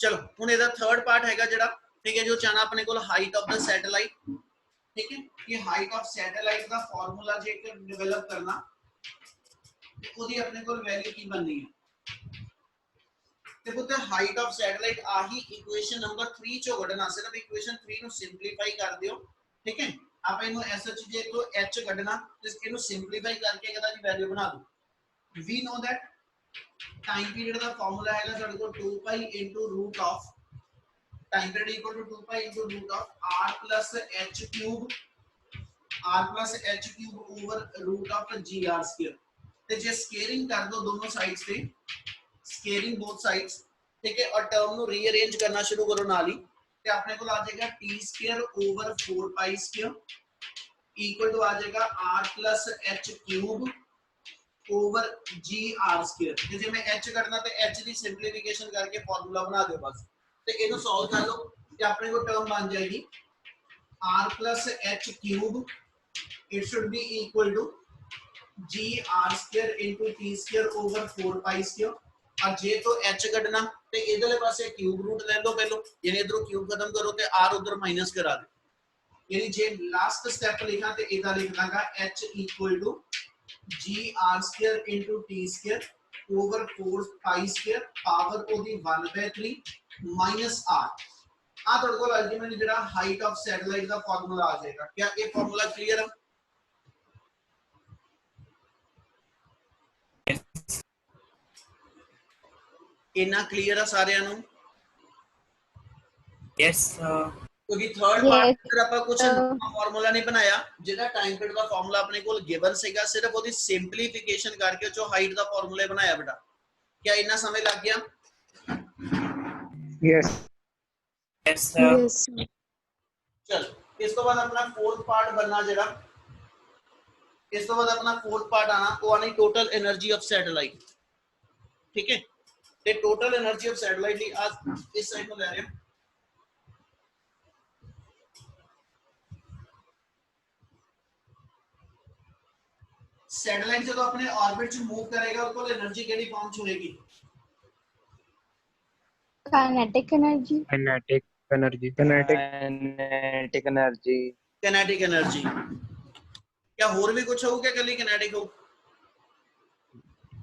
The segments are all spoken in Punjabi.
चलो हुण इहदा थर्ड पार्ट हैगा जिहड़ा, ठीक है, जो चाहना अपने को हाइट ऑफ द सैटेलाइट, ठीक है, कि हाइट ऑफ सैटेलाइट का फार्मूला जे डेवलप करना, ਉਹਦੀ ਆਪਣੇ ਕੋਲ वैल्यू की बननी है। ਤੇ ਪੁੱਤ ਹਾਈਟ ਆਫ ਸੈਟੇਲਾਈਟ ਆਹੀ ਇਕੁਏਸ਼ਨ ਨੰਬਰ 3 ਚੋਂ ਕੱਢਣਾ, ਸਿਰਫ ਇਕੁਏਸ਼ਨ 3 ਨੂੰ ਸਿੰਪਲੀਫਾਈ ਕਰ ਦਿਓ, ਠੀਕ ਹੈ। ਆਪਾਂ ਇਹਨੂੰ ਐਸਐਚ ਜੇ ਤੋਂ h ਕੱਢਣਾ, ਤੇ ਇਹਨੂੰ ਸਿੰਪਲੀਫਾਈ ਕਰਕੇ ਇਹਦਾ ਦੀ ਵੈਲਿਊ ਬਣਾ ਦੋ। We know that time period का फार्मूला है ਸਾਡੇ ਕੋਲ 2 pi into root of time period equal to 2 pi into root of r plus h cube over root of gr square. ਤੇ ਜੇ ਸਕੇਅਰਿੰਗ ਕਰ ਦੋ ਦੋਨੋਂ ਸਾਈਡਸ ਤੇ, ਸਕੇਅਰਿੰਗ बोथ साइड्स, ठीक है, और टर्म ਨੂੰ ਰੀਅਰੇਂਜ करना शुरू करो ਨਾਲ ही, ਤੇ ਆਪਣੇ ਕੋਲ ਆ ਜਾਏਗਾ t square over 4 pi square equal to आ जाएगा r plus h cube over gr square. ਤੇ ਜੇ मैं h करना तो h ਦੀ ਸਿੰਪਲੀਫਿਕੇਸ਼ਨ ਕਰਕੇ ਫਾਰਮੂਲਾ ਬਣਾ ਦਿਓ ਬਸ, ਤੇ ਇਹਨੂੰ ਸੋल्व कर लो, ਤੇ ਆਪਣੇ ਕੋਲ ਟਰਮ ਬਣ ਜਾਏਗੀ r plus h cube, it should be equal to gr square into t square over 4 pi square। और जे तो h ਕੱਢਣਾ ਤੇ ਇਧਰਲੇ ਪਾਸੇ क्यूब रूट ले लो पहले, यानी इधरों क्यूब खत्म करो ਤੇ r उधर माइनस करा दो, यानी जे लास्ट स्टेप लिखा ਤੇ ਇਹਦਾ ਲਿਖ ਦਾਂਗਾ h equal to gr square into t square over 4 pi square power ਉਹਦੀ 1/3 minus r। आ ਤੁਹਾਡੇ ਕੋਲ ਅਲਟੀਮੇਟਲੀ ਜਿਹੜਾ height of satellite the formula ਆ ਜਾਏਗਾ। क्या ਇਹ ਫਾਰਮੂਲਾ ਕਲੀਅਰ ਹੈ? इना क्लियर है सारिਆਂ ਨੂੰ? यस क्योंकि थर्ड पार्ट अगर ਆਪਾਂ ਕੁਝ ਫਾਰਮੂਲਾ ਨਹੀਂ ਬਣਾਇਆ, ਜਿਹੜਾ ਟਾਈਮ ਪੀਰੀਅਡ ਦਾ ਫਾਰਮੂਲਾ ਆਪਣੇ ਕੋਲ ਗਿਵਨ ਸੀਗਾ, ਸਿਰਫ ਉਹਦੀ ਸਿੰਪਲੀਫਿਕੇਸ਼ਨ ਕਰਕੇ ਜੋ ਹਾਈਟ ਦਾ ਫਾਰਮੂਲਾ ਬਣਾਇਆ ਬੇਟਾ। क्या इतना समय लग गया? Yes yes sir. चल इस तो बाद अपना फोर्थ पार्ट बनना जरा, इस तो बाद अपना फोर्थ पार्ट आना, वो आनी टोटल एनर्जी ऑफ सैटेलाइट, ठीक है। ते टोटल एनर्जी ऑफ सैटेलाइट ली आज इस साइड में ले रहे हैं। सैटेलाइट जो अपने ऑर्बिट च मूव करेगा उसको एनर्जी केड़ी फॉर्म च होएगी? Kinetic energy. Kinetic energy kinetic energy kinetic energy. क्या और भी कुछ हो क्या कली काइनेटिक हो?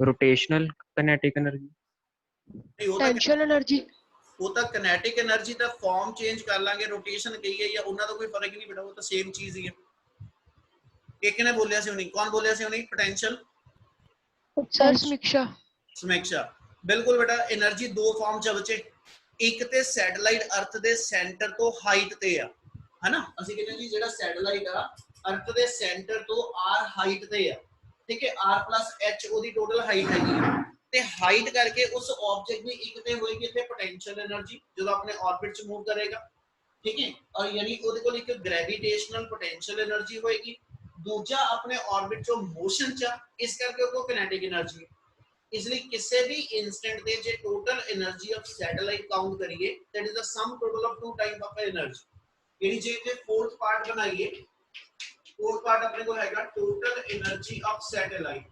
Rotational kinetic energy, tension energy. वो तो काइनेटिक एनर्जी दा फॉर्म चेंज कर लांगे, रोटेशन कही है या उन्ना तो कोई फर्क ही नहीं बेटा, वो तो सेम चीज ही है। एक ने बोलिया सी उन्हीं, कौन बोलिया सी उन्हीं? पोटेंशियल सर समीक्षा। समीक्षा बिल्कुल बेटा। एनर्जी दो फॉर्म च बचे, एक ते सैटेलाइट अर्थ दे सेंटर तो हाइट ते आ, है ना। ਅਸੀਂ ਕਹਿੰਦੇ ਜੀ ਜਿਹੜਾ ਸੈਟੇਲਾਈਟ ਆ अर्थ ਦੇ ਸੈਂਟਰ ਤੋਂ r ਹਾਈਟ ਤੇ ਆ, ठीक है, r plus h ਉਹਦੀ ਟੋਟਲ ਹਾਈਟ ਹੈਗੀ ਤੇ ਹਾਈਟ ਕਰਕੇ ਉਸ ਆਬਜੈਕਟ ਦੀ ਇੱਕ ਤੇ ਹੋਏਗੀ ਇੱਥੇ ਪੋਟੈਂਸ਼ੀਅਲ એનર્ਜੀ ਜਦੋਂ ਆਪਣੇ ਆਰਬਿਟ ਚ ਮੂਵ ਕਰੇਗਾ, ठीक है, और यानी ਉਹਦੇ ਕੋਲ ਇੱਕ ਗ੍ਰੈਵਿਟੇਸ਼ਨਲ ਪੋਟੈਂਸ਼ੀਅਲ એનર્ਜੀ ਹੋਏਗੀ, दूजा अपने ऑर्बिट जो मोशन च, इस करके उसको काइनेटिक एनर्जी। इसलिए किसी भी इंस्टेंट दे जे total energy of satellite count करिए, that is the sum total of two time of energy. यानी जे ते फोर्थ पार्ट बनाइए, फोर्थ पार्ट अपने को हैगा टोटल एनर्जी ऑफ सैटेलाइट।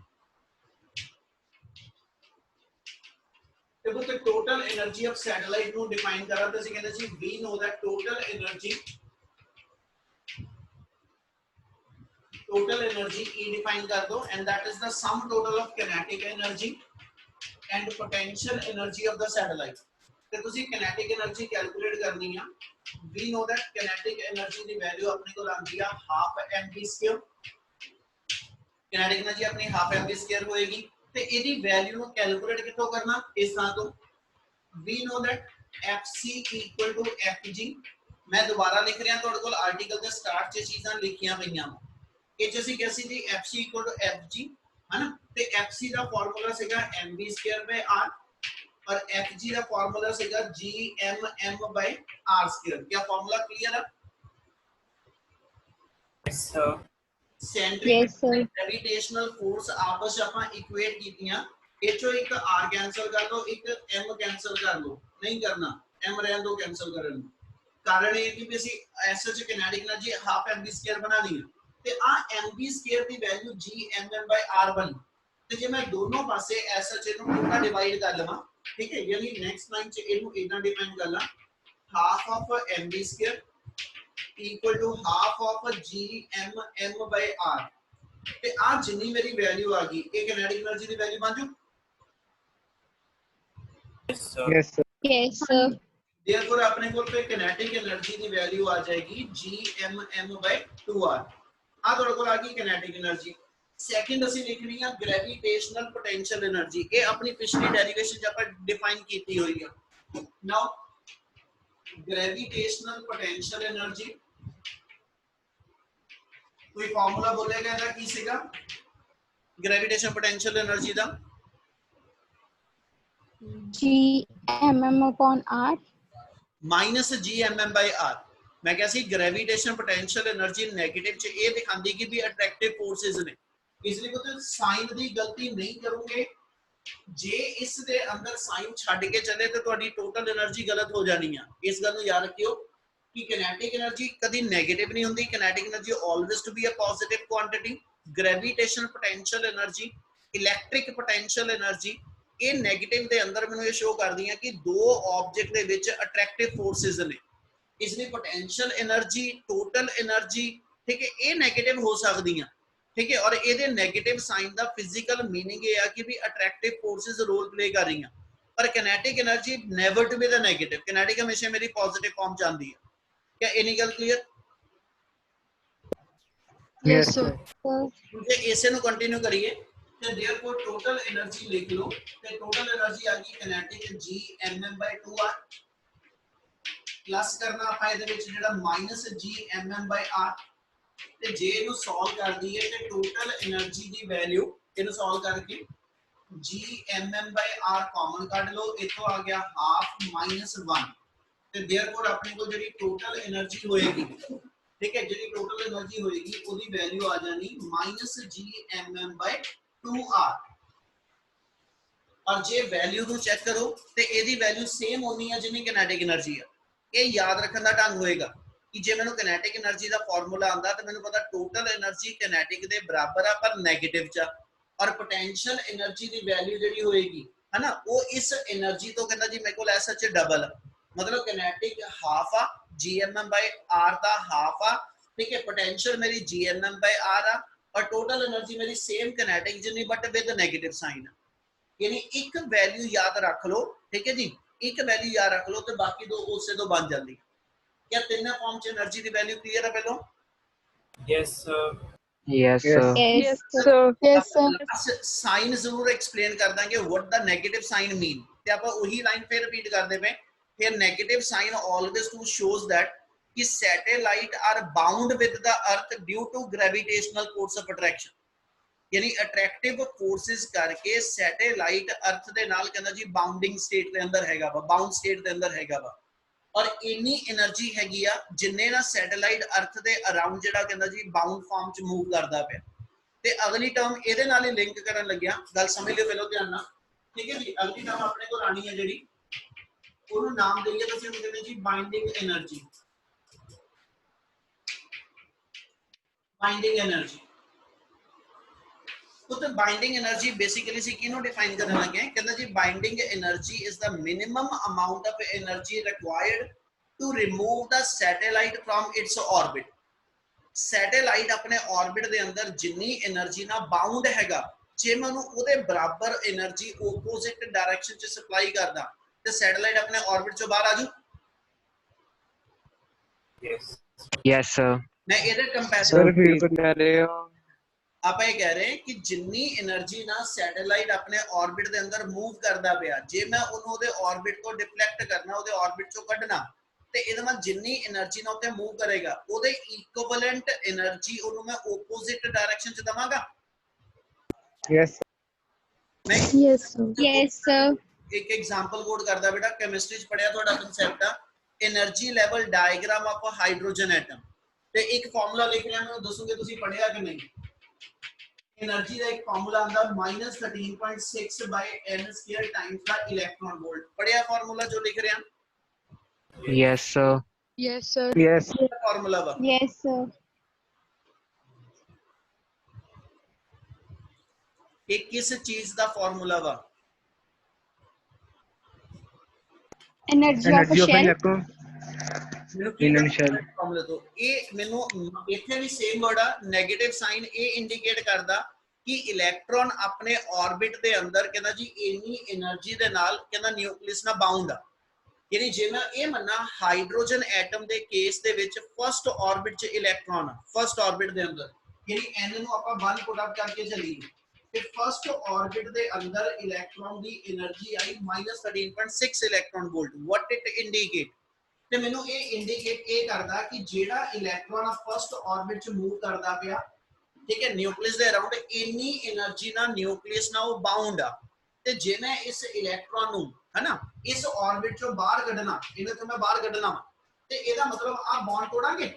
देखो तो टोटल एनर्जी ऑफ सैटेलाइट नु डिफाइन करा तो ਅਸੀਂ ਕਹਿੰਦੇ ਸੀ we know that total energy E define कर दो, and that is the sum total of kinetic energy and potential energy of the satellite। ਤੇ ਤੁਸੀਂ kinetic energy कैलकुलेट करनी है। we know that kinetic energy the value ਆਪਣੇ ਕੋਲ ਆਂਦੀ ਆ half mv square। kinetic energy ਆਪਣੀ half mv square ਹੋਏਗੀ ਤੇ ਇਹਦੀ ਵੈਲਿਊ ਨੂੰ ਕੈਲਕੂਲੇਟ ਕਿੱਥੋਂ ਕਰਨਾ? ਇਸ ਤਰ੍ਹਾਂ ਤੋਂ we know that fc equal to fg। मैं दोबारा लिख रहा ਤੁਹਾਡੇ ਕੋਲ ਆਰਟੀਕਲ ਦੇ ਸਟਾਰਟ 'ਚ ਚੀਜ਼ਾਂ ਲਿਖੀਆਂ ਪਈਆਂ ਵਾ। ਇਹ ਅਸੀਂ ਕਿਹਾ ਸੀ ਜੀ fc equal to fg, है ना। ਤੇ fc ਦਾ ਫਾਰਮੂਲਾ ਸੀਗਾ mv square by r और fg ਦਾ ਫਾਰਮੂਲਾ ਸੀਗਾ gmm by r square। क्या फॉर्मूला क्लियर है? Yes sir. Centric gravitational force आपस में ਆਪਾਂ ਇਕੁਏਟ ਕੀਤੀਆਂ, ਇਹ ਚੋਂ ਇੱਕ r ਕੈਨਸਲ ਕਰ ਲਓ, ਇੱਕ m ਕੈਨਸਲ ਕਰ ਲਓ, ਨਹੀਂ ਕਰਨਾ m ਰਹਿਣ ਦੋ ਕੈਨਸਲ ਕਰਨ ਨੂੰ। ਕਾਰਨ ਇਹ ਕਿ ਅਸੀਂ ਐਸਐਚ kinetic energy half mv square ਬਣਾ ਲਈ ਤੇ ਆ mv ਸਕੁਅਰ ਦੀ ਵੈਲਿਊ gmm by r ਬਣੀ। ਤੇ ਜੇ ਮੈਂ ਦੋਨੋਂ ਪਾਸੇ ਐਸਐਚ ਨੂੰ ਪੂਰਾ ਡਿਵਾਈਡ ਕਰ ਲਵਾਂ ठीक है, यानी नेक्स्ट लाइन च इनू इतना डिफाइन कर ला, half of mv square equal to half of gmm by r ਤੇ ਆ ਜਿੰਨੀ ਮੇਰੀ ਵੈਲਿਊ ਆ ਗਈ ਇਹ kinetic એનર્ਜੀ ਦੀ ਵੈਲਿਊ ਬਣ ਜੂ। Yes, sir. Yes, sir. Yes, sir. therefore अपने को पे kinetic एनर्जी ਦੀ ਵੈਲਿਊ ਆ ਜਾਏਗੀ gmm by 2r। ਆ ਤੁਹਾਡੇ ਕੋਲ ਆ ਗਈ kinetic एनर्जी। ਸੈਕਿੰਡ ਅਸੀਂ ਲਿਖਣੀ ਆ ਗ੍ਰੈਵਿਟੇਸ਼ਨਲ ਪੋਟੈਂਸ਼ੀਅਲ એનર્ਜੀ। ਇਹ ਆਪਣੀ ਪਿਛਲੀ ਡੈਰੀਵੇਸ਼ਨ ਚ ਆਪਾਂ ਡਿਫਾਈਨ ਕੀਤੀ ਹੋਈ ਆ। ਨਾਓ ਗ੍ਰੈਵਿਟੇਸ਼ਨਲ ਪੋਟੈਂਸ਼ੀਅਲ એનર્ਜੀ कोई फार्मूला बोलेगा ਇਹਦਾ ਕੀ ਸੀਗਾ ਗ੍ਰੈਵਿਟੇਸ਼ਨ ਪੋਟੈਂਸ਼ੀਅਲ એનર્ਜੀ ਦਾ? Gmm/r minus gmm by r। ਮੈਂ ਕਿਹਾ ਸੀ ਗ੍ਰੈਵਿਟੇਸ਼ਨ ਪੋਟੈਂਸ਼ੀਅਲ એનર્ਜੀ 네ਗੇਟਿਵ ਚ ਇਹ ਦਿਖਾਉਂਦੀ ਕਿ ਵੀ ਅਟਰੈਕਟਿਵ ਫੋਰਸਸ ਨੇ, ਇਸ ਲਈ ਕੋਈ ਸਾਈਨ ਦੀ ਗਲਤੀ ਨਹੀਂ ਕਰੋਗੇ। ਜੇ ਇਸ ਦੇ ਅੰਦਰ ਸਾਈਨ ਛੱਡ ਕੇ ਚੱਲੇ ਤਾਂ ਤੁਹਾਡੀ ਟੋਟਲ એનર્ਜੀ ਗਲਤ ਹੋ ਜਾਣੀ ਆ। ਇਸ ਗੱਲ ਨੂੰ ਯਾਦ ਰੱਖਿਓ कि kinetic energy कभी नेगेटिव नहीं होती। kinetic energy always to be a positive quantity। gravitational potential energy, electric potential energy ये नेगेटिव ਦੇ ਅੰਦਰ ਮੈਨੂੰ ਇਹ ਸ਼ੋ ਕਰਦੀਆਂ ਕਿ ਦੋ ਆਬਜੈਕਟ ਦੇ ਵਿੱਚ ਅਟਰੈਕਟਿਵ ਫੋਰਸਸ ਨੇ, ਇਸ ਲਈ ਪੋਟੈਂਸ਼ੀਅਲ એનર્ਜੀ ਟੋਟਲ એનર્ਜੀ ਠੀਕ ਹੈ ਇਹ 네ਗੇਟਿਵ ਹੋ ਸਕਦੀਆਂ ਠੀਕ ਹੈ। ਔਰ ਇਹਦੇ 네ਗੇਟਿਵ ਸਾਈਨ ਦਾ ਫਿਜ਼ੀਕਲ मीनिंग ਇਹ ਆ ਕਿ ਵੀ ਅਟਰੈਕਟਿਵ ਫੋਰਸਸ ਰੋਲ ਪਲੇ ਕਰ ਰਹੀਆਂ, ਪਰ kinetic energy never to be the negative। kinetic ਹਮੇਸ਼ਾ ਮੇਰੀ ਪੋਜ਼ਿਟਿਵ ਫਾਰਮ ਚ ਆਉਂਦੀ ਹੈ। क्या ये निकल क्लियर? Yes, sir. मुझे ऐसे नु कंटिन्यू करिए तो देयरफॉर टोटल एनर्जी लिख लो तो टोटल एनर्जी आ गई kinetic gmm/2r प्लस करना ਆਪਾਂ ਇਹਦੇ ਵਿੱਚ ਜਿਹੜਾ -gmm/r ਤੇ ਜੇ ਇਹਨੂੰ ਸੋਲਵ ਕਰ ਦਈਏ ਤੇ ਟੋਟਲ એનર્ਜੀ ਦੀ ਵੈਲਿਊ ਇਹਨੂੰ ਸੋਲਵ ਕਰਕੇ gmm/r ਕਾਮਨ ਕੱਢ ਲਓ, ਇਥੋਂ ਆ ਗਿਆ ਹਾਫ -1 ਤੇ देयरफॉर ਆਪਣੇ ਕੋਲ ਜਿਹੜੀ ਟੋਟਲ એનર્ਜੀ ਹੋਏਗੀ ठीक है, ਜਿਹੜੀ ਟੋਟਲ એનર્ਜੀ ਹੋਏਗੀ ਉਹਦੀ ਵੈਲਿਊ ਆ ਜਾਣੀ -gmm/2r। और ਜੇ ਵੈਲਿਊ ਨੂੰ ਚੈੱਕ ਕਰੋ ਤੇ ਇਹਦੀ ਵੈਲਿਊ ਸੇਮ ਹੋਣੀ ਹੈ ਜਿੰਨੀ kinetic એનર્ਜੀ ਆ। ਇਹ ਯਾਦ ਰੱਖਣ ਦਾ ਢੰਗ ਹੋਏਗਾ ਕਿ ਜੇ ਮੈਨੂੰ kinetic એનર્ਜੀ ਦਾ ਫਾਰਮੂਲਾ ਆਂਦਾ ਤਾਂ ਮੈਨੂੰ ਪਤਾ ਟੋਟਲ એનર્ਜੀ kinetic ਦੇ ਬਰਾਬਰ ਆ ਪਰ 네ਗੇਟਿਵ ਚ, ਔਰ ਪੋਟੈਂਸ਼ੀਅਲ એનર્ਜੀ ਦੀ ਵੈਲਿਊ ਜਿਹੜੀ ਹੋਏਗੀ ਹੈ ਨਾ ਉਹ ਇਸ એનર્ਜੀ ਤੋਂ ਕਹਿੰਦਾ ਜੀ ਮੇਰੇ ਕੋਲ ਐਸਾ ਚ ਡਬਲ, मतलब kinetic हाफ आ gmm/r ਦਾ हाफ आ ठीक है, पोटेंशियल मेरी gmm/r आ और टोटल एनर्जी मेरी सेम kinetic जितनी बट विद नेगेटिव साइन। यानी एक वैल्यू याद रख लो ठीक है जी, एक वैल्यू याद रख लो तो बाकी दो उससे तो बन जाती। क्या तीनों फॉर्म च एनर्जी की वैल्यू क्लियर है पहलो? Yes, sir. yes, sir. Yes, sir. Yes, sir. Sign जरूर एक्सप्लेन कर देंगे what the negative sign mean ते आप वही लाइन फिर रिपीट करते पे। Here negative sign always to shows that कि satellite are bound with the earth due to gravitational force of attraction। यानी attractive forces करके satellite earth ਦੇ ਨਾਲ ਕਹਿੰਦਾ ਜੀ bounding state ਦੇ ਅੰਦਰ ਹੈਗਾ ਵਾ, bound state ਦੇ ਅੰਦਰ ਹੈਗਾ ਵਾ, ਔਰ ਇੰਨੀ એનર્ਜੀ ਹੈਗੀ ਆ ਜਿੰਨੇ ਨਾ satellite earth ਦੇ ਅਰਾਊਂਡ ਜਿਹੜਾ ਕਹਿੰਦਾ ਜੀ bound form ਚ ਮੂਵ ਕਰਦਾ ਪਿਆ। ਤੇ ਅਗਲੀ ਟਰਮ ਇਹਦੇ ਨਾਲ ਹੀ ਲਿੰਕ ਕਰਨ ਲੱਗਿਆ, ਗੱਲ ਸਮਝ ਲਿਓ ਪਹਿਲਾਂ ਧਿਆਨ ਨਾਲ ਠੀਕ ਹੈ ਜੀ। ਅਗਲੀ ਟਰਮ ਆਪਣੇ ਕੋਲ ਆਣੀ ਹੈ ਜਿਹੜੀ ਉਹਨੂੰ ਨਾਮ ਦੇਈਏ ਤੁਸੀਂ ਉਹਨੂੰ ਕਹਿੰਦੇ ਜੀ ਬਾਈਂਡਿੰਗ એનર્ਜੀ। ਬਾਈਂਡਿੰਗ એનર્ਜੀ तो बाइंडिंग एनर्जी बेसिकली सी किनो डिफाइन करने लगे हैं, कहना जी binding energy is the minimum amount of energy required to remove the satellite from its orbit. Satellite अपने ऑर्बिट ਦੇ ਅੰਦਰ ਜਿੰਨੀ એનર્ਜੀ ਨਾਲ ਬਾਉਂਡ ਹੈਗਾ ਜੇ ਮੈਂ ਉਹਨੂੰ ਉਹਦੇ ਬਰਾਬਰ એનર્ਜੀ ਆਪੋਜ਼ਿਟ ਡਾਇਰੈਕਸ਼ਨ ਚ ਸਪਲਾਈ ਕਰਦਾ ਤੇ ਸੈਟੇਲਾਈਟ ਆਪਣੇ ਆਰਬਿਟ ਚੋਂ ਬਾਹਰ ਆ ਜੂ। Yes. Yes, sir. मैं ਇਹਦੇ Sir, ਕੰਪੈਰੀਜ਼ਨ feel कर रहे हो? ਆਪਾਂ ਇਹ ਕਹਿ ਰਹੇ ਹਾਂ ਕਿ ਜਿੰਨੀ એનર્ਜੀ ਨਾਲ ਸੈਟੇਲਾਈਟ ਆਪਣੇ ਆਰਬਿਟ ਦੇ ਅੰਦਰ ਮੂਵ ਕਰਦਾ ਪਿਆ ਜੇ ਮੈਂ ਉਹਨੂੰ ਉਹਦੇ ਆਰਬਿਟ ਤੋਂ ਡਿਫਲੈਕਟ ਕਰਨਾ ਉਹਦੇ ਆਰਬਿਟ ਚੋਂ ਕੱਢਣਾ ਤੇ ਇਹਦੇ ਨਾਲ ਜਿੰਨੀ એનર્ਜੀ ਨਾਲ ਉੱਤੇ ਮੂਵ ਕਰੇਗਾ ਉਹਦੇ ਇਕੁਇਵਲੈਂਟ એનર્ਜੀ ਉਹਨੂੰ ਮੈਂ ਆਪੋਜ਼ਿਟ ਡਾਇਰੈਕਸ਼ਨ ਚ ਦਵਾਂਗਾ। Yes, मैं Yes, sir. Yes, sir. एक एग्जांपल कोड करदा बेटा केमिस्ट्री च पढ़िया ਤੁਹਾਡਾ ਕਨਸੈਪਟ ਆ energy level diagram of hydrogen atom ਤੇ ਇੱਕ ਫਾਰਮੂਲਾ ਲਿਖ ਰਿਹਾ ਮੈਨੂੰ ਦੱਸੋਗੇ ਤੁਸੀਂ ਪੜਿਆ ਕਿ ਨਹੀਂ। एनर्जी का एक फार्मूला आंदा -13.6 by n square times the electron volt। पढ़िया फार्मूला जो लिख रहे हैं? yes, sir. Yes, sir. Yes, formula वा Yes, sir. ये किस चीज का फार्मूला वा? Energy of a Energy of an shell. electron ਮੈਨੂੰ in clear a shell. ਫਾਰਮੂਲੇ ਤੋਂ ਇਹ ਮੈਨੂੰ ਇੱਥੇ ਵੀ ਸੇਮ ਵਰਡ ਆ ਨੈਗੇਟਿਵ ਸਾਈਨ ਇਹ ਇੰਡੀਕੇਟ ਕਰਦਾ ਕਿ ਇਲੈਕਟ੍ਰੋਨ ਆਪਣੇ ਆਰਬਿਟ ਦੇ ਅੰਦਰ ਕਹਿੰਦਾ ਜੀ ਇੰਨੀ એનર્ਜੀ ਦੇ ਨਾਲ ਕਹਿੰਦਾ ਨਿਊਕਲੀਅਸ ਨਾਲ ਬਾਉਂਡ ਆ ਯਾਨੀ ਜੇ ਮੈਂ ਇਹ ਮੰਨਾ ਹਾਈਡਰੋਜਨ ਐਟਮ ਦੇ ਕੇਸ ਦੇ ਵਿੱਚ ਫਰਸਟ ਆਰਬਿਟ 'ਚ ਇਲੈਕਟ੍ਰੋਨ ਆ ਫਰਸਟ ਆਰਬਿਟ ਦੇ ਅੰਦਰ ਯਾਨੀ n ਨੂੰ ਆਪਾਂ 1 ਪੁੱਟ ਅਪ ਕਰਕੇ ਚੱਲੀਏ ਤੇ ਫਰਸਟ ਆਰਬਿਟ ਦੇ ਅੰਦਰ ਇਲੈਕਟ੍ਰੋਨ ਦੀ એનર્ਜੀ ਆਈ -13.6 electron volt what it indicate ਤੇ ਮੈਨੂੰ ਇਹ ਇੰਡੀਕੇਟ ਇਹ ਕਰਦਾ ਕਿ ਜਿਹੜਾ ਇਲੈਕਟ੍ਰੋਨ ਫਰਸਟ ਆਰਬਿਟ 'ਚ ਮੂਵ ਕਰਦਾ ਪਿਆ ਠੀਕ ਹੈ ਨਿਊਕਲੀਅਸ ਦੇ ਅਰਾਊਂਡ ਇੰਨੀ એનર્ਜੀ ਨਾਲ ਨਿਊਕਲੀਅਸ ਨਾਲ ਉਹ ਬਾਉਂਡ ਆ ਤੇ ਜੇ ਮੈਂ ਇਸ ਇਲੈਕਟ੍ਰੋਨ ਨੂੰ ਹੈਨਾ ਇਸ ਆਰਬਿਟ ਚੋਂ ਬਾਹਰ ਕੱਢਣਾ ਇਹਨੂੰ ਤੇ ਮੈਂ ਬਾਹਰ ਕੱਢਣਾ ਤੇ ਇਹਦਾ ਮਤਲਬ ਆ bond ਤੋੜਾਂਗੇ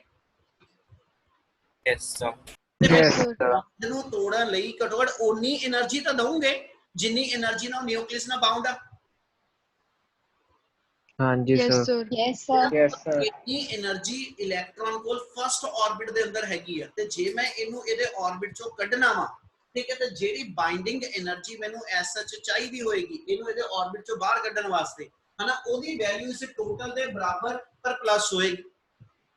Yes, sir. Yes, sir. ਇਹਨੂੰ ਤੋੜਨ ਲਈ ਘੱਟੋ ਘੱਟ ਓਨੀ એનર્ਜੀ ਤਾਂ ਦਵਾਂਗੇ ਜਿੰਨੀ એનર્ਜੀ ਨਾਲ ਨਿਊਕਲੀਅਸ ਨਾਲ ਬਾਉਂਡ ਆ ਹਾਂਜੀ Yes, sir. sir. Yes, sir. Yes, sir. ਇੰਨੀ એનર્ਜੀ ਇਲੈਕਟ੍ਰੋਨ ਕੋਲ ਫਰਸਟ ਆਰਬਿਟ ਦੇ ਅੰਦਰ ਹੈਗੀ ਆ ਤੇ ਜੇ ਮੈਂ ਇਹਨੂੰ ਇਹਦੇ ਆਰਬਿਟ ਚੋਂ ਕੱਢਣਾ ਵਾ ਠੀਕ ਹੈ ਤੇ ਜਿਹੜੀ ਬਾਈਂਡਿੰਗ એનર્ਜੀ ਮੈਨੂੰ ਐਸ ਸੱਚ ਚਾਹੀਦੀ ਹੋਏਗੀ ਇਹਨੂੰ ਇਹਦੇ ਆਰਬਿਟ ਚੋਂ ਬਾਹਰ ਕੱਢਣ ਵਾਸਤੇ ਹਨਾ ਉਹਦੀ ਵੈਲਿਊ ਇਸ ਟੋਟਲ ਦੇ ਬਰਾਬਰ ਪਰ ਪਲੱਸ ਹੋਏਗੀ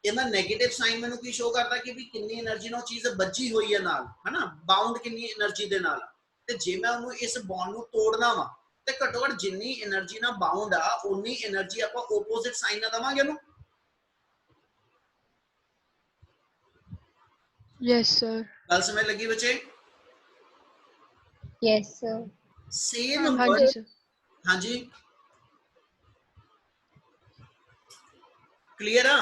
ਇਹਦਾ ਨੈਗੇਟਿਵ ਸਾਈਨ ਮੈਨੂੰ ਕੀ ਸ਼ੋ ਕਰਦਾ ਕਿ ਵੀ ਕਿੰਨੀ એનર્ਜੀ ਨਾਲ ਚੀਜ਼ ਵੱਜੀ ਹੋਈ ਹੈ ਨਾਲ ਹਨਾ ਬਾਉਂਡ ਕਿੰਨੀ એનર્ਜੀ ਦੇ ਨਾਲ ਤੇ ਜੇ ਮੈਂ ਉਹਨੂੰ ਇਸ ਬੌਂਡ ਨੂੰ ਤੋੜਨਾ ਵਾ ਤੇ ਘੱਟੋ ਘੱਟ ਜਿੰਨੀ એનર્ਜੀ ਨਾਲ ਬਾਉਂਡ ਆ ਉਨੀ એનર્ਜੀ ਆਪਾਂ ਆਪੋਜ਼ਿਟ ਸਾਈਨ ਨਾਲ ਦਵਾਂਗੇ ਉਹਨੂੰ Yes, sir. ਗੱਲ ਸਮਝ ਲੱਗੀ ਬੱਚੇ Yes, sir. ਸੇਮ हाँ ਵਰਡ जी, sir. ਹਾਂਜੀ ਕਲੀਅਰ ਆ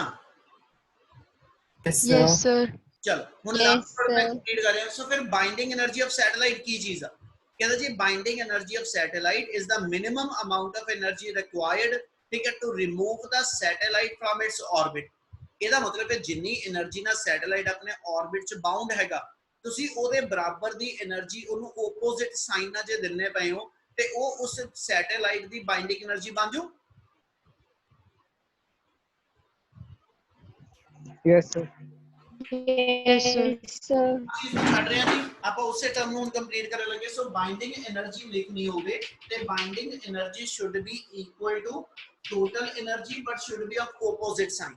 Yes, sir. Yes, sir. ਚਲ ਹੁਣ Yes, ਲਾਸਟ ਵਰਡ ਮੈਂ sir. ਕੰਪਲੀਟ ਕਰ ਰਿਹਾ ਸੋ ਫਿਰ ਬਾਈਂਡਿੰਗ એનર્ਜੀ ਆਫ ਸੈਟੇਲਾਈਟ ਕੀ ਚੀਜ਼ ਆ ਕਹਿੰਦਾ ਜੀ binding energy of satellite is the minimum amount of energy required ਠੀਕ ਹੈ to remove the satellite from its orbit ਇਹਦਾ ਮਤਲਬ ਹੈ ਜਿੰਨੀ એનર્ਜੀ ਨਾਲ ਸੈਟੇਲਾਈਟ ਆਪਣੇ ਆਰਬਿਟ ਚ ਬਾਉਂਡ ਹੈਗਾ ਤੁਸੀਂ ਉਹਦੇ ਬਰਾਬਰ ਦੀ એનર્ਜੀ ਉਹਨੂੰ ਆਪੋਜ਼ਿਟ ਸਾਈਨ ਨਾਲ ਜੇ ਦਿੰਨੇ ਪਏ ਹੋ ਤੇ ਉਹ ਉਸ ਸੈਟੇਲਾਈਟ ਦੀ ਬਾਈਂਡਿੰਗ એનર્ਜੀ ਬਣ ਜੂ Yes, sir. Yes, sir. ਚੀਜ਼ ਨੂੰ ਛੱਡ ਰਹੇ ਹਾਂ ਜੀ ਆਪਾਂ ਉਸੇ ਟਰਮ ਨੂੰ ਹੁਣ ਕੰਪਲੀਟ ਕਰਨ ਲੱਗੇ ਸੋ ਬਾਈਂਡਿੰਗ એનર્ਜੀ ਲਿਖਣੀ ਹੋਵੇ ਤੇ binding energy should be equal to total energy but should be of opposite sign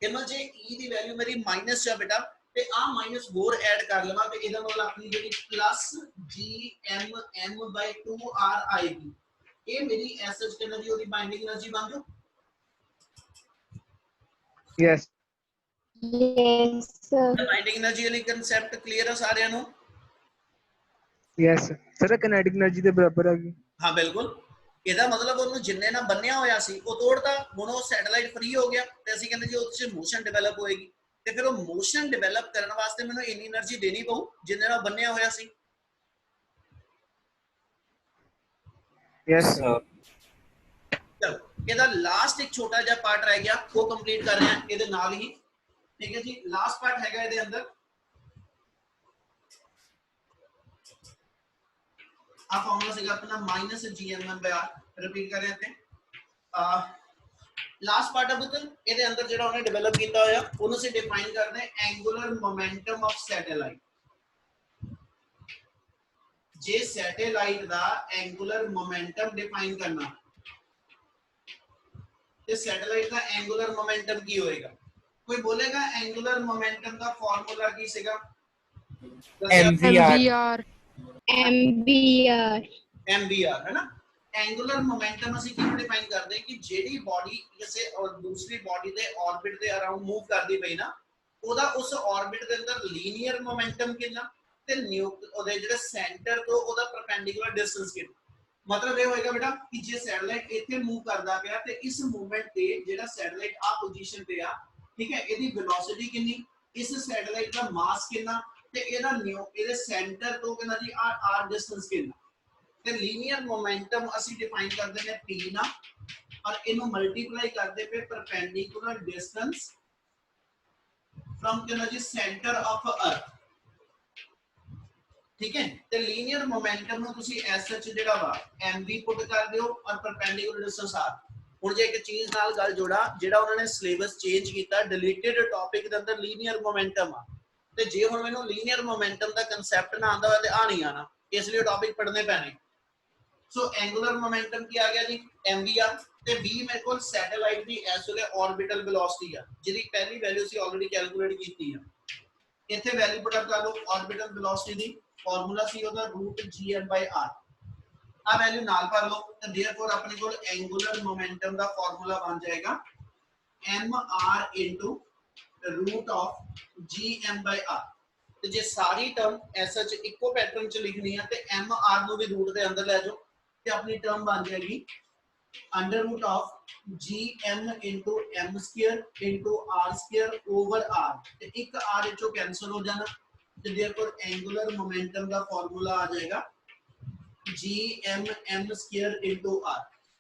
ਇਹਨਾਂ ਜੇ E ਦੀ ਵੈਲਿਊ ਮੇਰੀ ਮਾਈਨਸ ਚ ਬੇਟਾ ਤੇ ਆ ਮਾਈਨਸ ਹੋਰ ਐਡ ਕਰ ਲਵਾਂ ਤੇ ਇਹਦਾ ਮਤਲਬ ਆਪਣੀ ਜਿਹੜੀ ਪਲੱਸ GMM/2R ਆਏਗੀ ਇਹ ਮੇਰੀ ਐਸਐਚ ਕਿੰਨਾ ਦੀ ਉਹਦੀ ਬਾਈਂਡਿੰਗ એનર્ਜੀ ਬਣ ਜੂ Yes. Yes, sir. Binding energy ਵਾਲੀ ਕਨਸੈਪਟ ਕਲੀਅਰ ਆ ਸਾਰਿਆਂ ਨੂੰ Yes. Sir, kinetic energy ਦੇ ਬਰਾਬਰ ਆ ਗਈ। ਹਾਂ ਬਿਲਕੁਲ ਇਹਦਾ ਮਤਲਬ ਉਹਨੂੰ ਜਿੰਨੇ ਨਾਲ ਬੰਨਿਆ ਹੋਇਆ ਸੀ ਉਹ ਤੋੜਦਾ ਹੁਣ ਉਹ ਸੈਟੇਲਾਈਟ ਫ੍ਰੀ ਹੋ ਗਿਆ ਤੇ ਅਸੀਂ ਕਹਿੰਦੇ ਜੀ ਉਹਦੇ ਚ ਮੋਸ਼ਨ ਡਿਵੈਲਪ ਹੋਏਗੀ ਤੇ ਫਿਰ ਉਹ ਮੋਸ਼ਨ ਡਿਵੈਲਪ ਕਰਨ ਵਾਸਤੇ ਮੈਨੂੰ ਇੰਨੀ એનર્ਜੀ ਦੇਣੀ ਪਊ ਜਿੰਨੇ ਨਾਲ ਬੰਨਿਆ ਹੋਇਆ ਸੀ Yes, sir. ਚਲੋ ਇਹਦਾ ਲਾਸਟ ਇੱਕ ਛੋਟਾ ਜਿਹਾ ਪਾਰਟ ਰਹਿ ਗਿਆ ਉਹ ਕੰਪਲੀਟ ਕਰ ਰਹੇ ਹਾਂ ਇਹਦੇ ਨਾਲ ਹੀ ਠੀਕ ਹੈ ਜੀ ਲਾਸਟ ਪਾਰਟ ਹੈਗਾ ਇਹਦੇ ਅੰਦਰ ਆ ਫਾਰਮੂਲਾ ਸੀਗਾ ਆਪਣਾ -GMM/R ਰਿਪੀਟ ਕਰ ਰਹੇ ਹਾਂ ਤੇ ਲਾਸਟ ਪਾਰਟ ਅਬ ਇਹਦੇ ਅੰਦਰ ਜਿਹੜਾ ਉਹਨੇ ਡਿਵੈਲਪ ਕੀਤਾ ਹੋਇਆ ਉਹਨੂੰ ਅਸੀਂ ਡਿਫਾਈਨ ਕਰਦੇ ਹਾਂ ਐਂਗੂਲਰ ਮੋਮੈਂਟਮ ਆਫ ਸੈਟੇਲਾਈਟ ਜੇ ਸੈਟੇਲਾਈਟ ਦਾ ਐਂਗੂਲਰ ਮੋਮੈਂਟਮ ਡਿਫਾਈਨ ਕਰਨਾ ਤੇ ਸੈਟੇਲਾਈਟ ਦਾ ਐਂਗੂਲਰ ਮੋਮੈਂਟਮ ਕੀ ਹੋਏਗਾ ਕੋਈ ਬੋਲੇਗਾ ਐਂਗੂਲਰ ਮੋਮੈਂਟਮ ਦਾ ਫਾਰਮੂਲਾ ਕੀ ਸੀਗਾ MVR. MBR. MVR है ना एंगुलर मोमेंटम ਅਸੀਂ ਕਿਵੇਂ ਡਿਫਾਈਨ ਕਰਦੇ ਕਿ ਜਿਹੜੀ ਬਾਡੀ ਕਿਸੇ ਔਰ ਦੂਸਰੀ ਬਾਡੀ ਦੇ ਆਰਬਿਟ ਦੇ ਅਰਾਊਂਡ ਮੂਵ ਕਰਦੀ ਪਈ ਨਾ ਉਹਦਾ ਉਸ ਆਰਬਿਟ ਦੇ ਅੰਦਰ ਲੀਨੀਅਰ ਮੋਮੈਂਟਮ ਕਿੰਨਾ ਤੇ ਉਹਦੇ ਜਿਹੜੇ ਸੈਂਟਰ ਤੋਂ ਉਹਦਾ ਪਰਪੈਂਡੀਕੂਲਰ ਡਿਸਟੈਂਸ ਕਿੰਨਾ ਮਤਲਬ ਇਹ ਹੋਏਗਾ ਬੇਟਾ ਕਿ ਜੇ ਸੈਟੇਲਾਈਟ ਇੱਥੇ ਮੂਵ ਕਰਦਾ ਪਿਆ ਤੇ ਇਸ ਮੂਵਮੈਂਟ ਤੇ ਜਿਹੜਾ ਸੈਟੇਲਾਈਟ ਆ ਪੋਜੀਸ਼ਨ ਤੇ ਆ ਠੀਕ ਹੈ ਇਹਦੀ ਵੈਲੋਸਿਟੀ ਕਿੰਨੀ ਇਸ ਸੈਟੇਲਾਈਟ ਦਾ ਮਾਸ ਕਿੰਨਾ ਤੇ ਇਹਦੇ ਸੈਂਟਰ ਤੋਂ ਕਿੰਨਾ ਜੀ ਆਰ ਡਿਸਟੈਂਸ ਕਿੰਨਾ ਤੇ ਲੀਨੀਅਰ ਮੋਮੈਂਟਮ ਅਸੀਂ ਡਿਫਾਈਨ ਕਰਦੇ ਨੇ p ਨਾਲ ਔਰ ਇਹਨੂੰ ਮਲਟੀਪਲਾਈ ਕਰਦੇ ਪਏ ਪਰਪੈਂਡੀਕੂਲਰ ਡਿਸਟੈਂਸ ਫਰਮ ਕਿੰਨਾ ਜੀ ਸੈਂਟਰ ਆਫ ਅਰਥ ਠੀਕ ਹੈ ਤੇ ਲੀਨੀਅਰ ਮੋਮੈਂਟਮ ਨੂੰ ਤੁਸੀਂ ਐਸ ਸੱਚ ਜਿਹੜਾ ਵਾ mv ਪੁੱਟ ਕਰ ਦਿਓ ਔਰ ਪਰਪੈਂਡੀਕੂਲਰ ਡਿਸਟੈਂਸ r ਹੁਣ ਜੇ ਇੱਕ ਚੀਜ਼ ਨਾਲ ਗੱਲ ਜੋੜਾ ਜਿਹੜਾ ਉਹਨਾਂ ਨੇ ਸਿਲੇਬਸ ਚੇਂਜ ਕੀਤਾ ਡਿਲੀਟਡ ਟੌਪਿਕ ਦੇ ਅੰਦਰ ਲੀਨੀਅਰ ਮੋਮੈਂਟਮ ਆ ਤੇ ਜੇ ਹੁਣ ਮੈਨੂੰ ਲੀਨੀਅਰ ਮੋਮੈਂਟਮ ਦਾ ਕਨਸੈਪਟ ਨਾ ਆਉਂਦਾ ਹੋਵੇ ਤੇ ਆ ਨਹੀਂ ਆਣਾ ਇਸ ਲਈ ਟੌਪਿਕ ਪੜ੍ਹਨੇ ਪੈਣੇ सो एंगुलर मोमेंटम की आ गया जी mvr ਤੇ v ਮੇਰੇ ਕੋਲ ਸੈਟੇਲਾਈਟ ਦੀ ਇਸ ਵੇਲੇ ਆਰਬਿਟਲ ਵੈਲੋਸਿਟੀ ਆ ਜਿਹਦੀ ਪਹਿਲੀ ਵੈਲਿਊ ਸੀ ਆਲਰੇਡੀ ਕੈਲਕੂਲੇਟ ਕੀਤੀ ਆ ਇੱਥੇ ਵੈਲਿਊ ਪੁੱਟ ਅਪ ਕਰ ਲਓ ਆਰਬਿਟਲ ਵੈਲੋਸਿਟੀ ਦੀ ਫਾਰਮੂਲਾ ਸੀ ਉਹਦਾ √gm/r ਆ ਵੈਲਿਊ ਨਾਲ ਭਰ ਲਓ ਤੇ देयरफॉर ਆਪਣੇ ਕੋਲ ਐਂਗੂਲਰ ਮੋਮੈਂਟਮ ਦਾ ਫਾਰਮੂਲਾ ਬਣ ਜਾਏਗਾ mr √gm/r ਤੇ ਜੇ ਸਾਰੀ ਟਰਮ ਐਸਾ ਚ ਇੱਕੋ ਪੈਟਰਨ ਚ ਲਿਖਣੀ ਹੈ ਤੇ mr ਨੂੰ ਵੀ ਰੂਟ ਦੇ ਅੰਦਰ ਲੈ ਜਾਓ ਤੇ ਆਪਣੀ ਟਰਮ ਬਣ ਜਾਏਗੀ √gm * m² * r² over r ਤੇ ਇੱਕ r ਵਿੱਚੋਂ ਕੈਨਸਲ ਹੋ ਜਾਣਾ ਤੇ देयरफॉर ਐਂਗੂਲਰ ਮੋਮੈਂਟਮ ਦਾ ਫਾਰਮੂਲਾ ਆ ਜਾਏਗਾ gm m² * r ਆ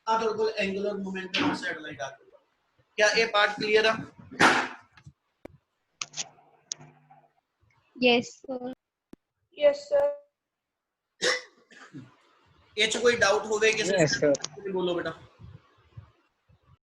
ਤੁਹਾਡੇ ਕੋਲ ਐਂਗੂਲਰ ਮੋਮੈਂਟਮ ਆਫ ਸੈਟੇਲਾਈਟ ਆ ਜਾਊਗਾ क्या ये पार्ट क्लियर है Yes, sir. Yes, sir. ये कोई डाउट होवे किसी Yes, sir. बोलो बेटा